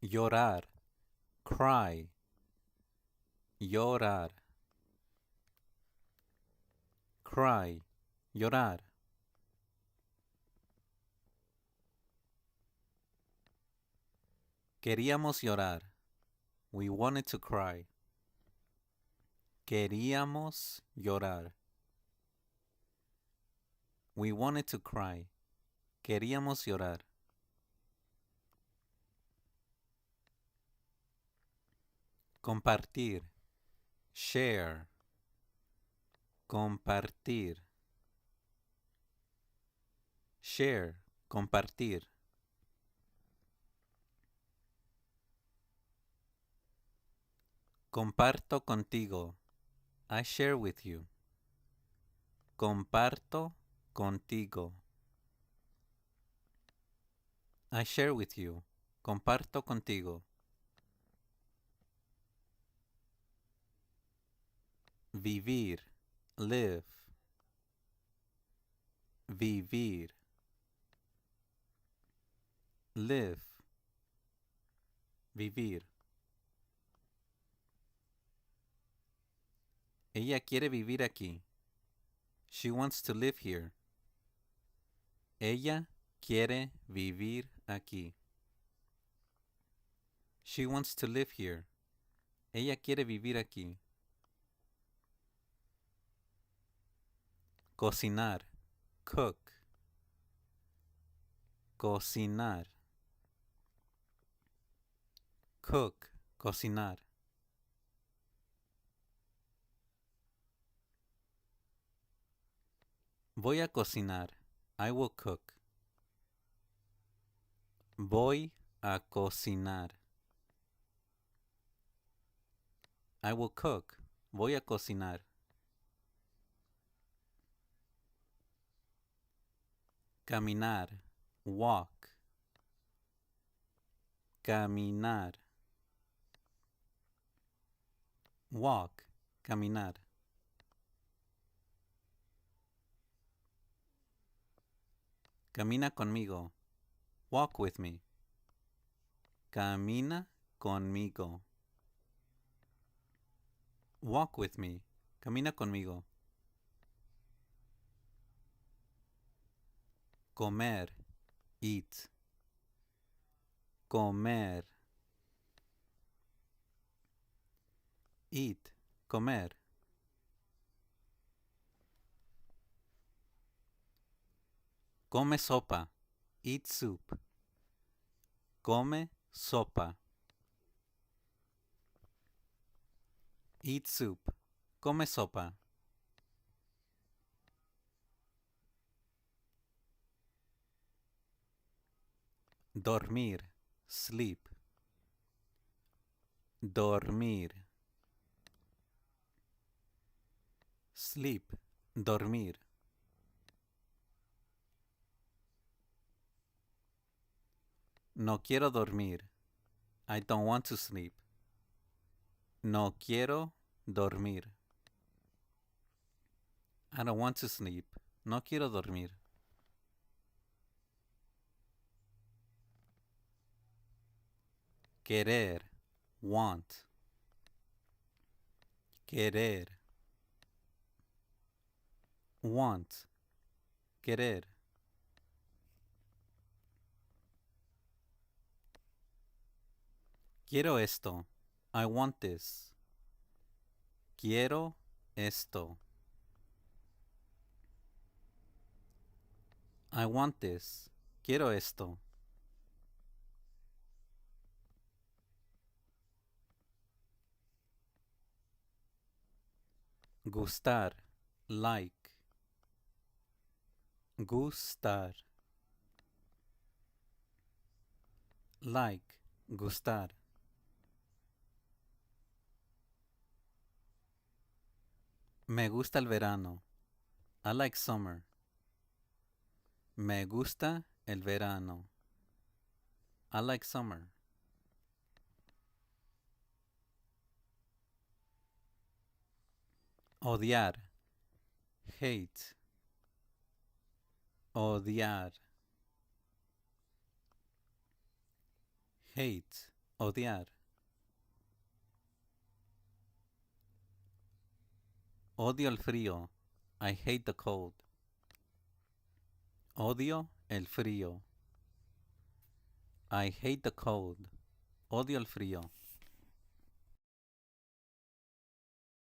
llorar, cry, llorar, cry, llorar. Queríamos llorar. We wanted to cry. Queríamos llorar. We wanted to cry. Queríamos llorar. Compartir. Share. Compartir. Share. Compartir. Comparto contigo. I share with you. Comparto contigo. I share with you. Comparto contigo. Vivir. Live. Vivir. Live. Vivir. Ella quiere vivir aquí. She wants to live here. Ella quiere vivir aquí. She wants to live here. Ella quiere vivir aquí. Cocinar. Cook. Cocinar. Cook. Cocinar. Voy a cocinar. I will cook. Voy a cocinar. I will cook. Voy a cocinar. Caminar. Walk. Caminar. Walk. Caminar. Camina conmigo. Walk with me. Camina conmigo. Walk with me. Camina conmigo. Comer. Eat. Comer. Eat. Comer. Come sopa. Eat soup. Come sopa. Eat soup. Come sopa. Dormir. Sleep. Dormir. Sleep. Dormir. No quiero dormir. I don't want to sleep. No quiero dormir. I don't want to sleep. No quiero dormir. Querer. Want. Querer. Want. Querer. Quiero esto. I want this. Quiero esto. I want this. Quiero esto. Gustar. Like. Gustar. Like. Gustar. Me gusta el verano. I like summer. Me gusta el verano. I like summer. Odiar. Hate. Odiar. Hate. Odiar. Odio el frío. I hate the cold. Odio el frío. I hate the cold. Odio el frío.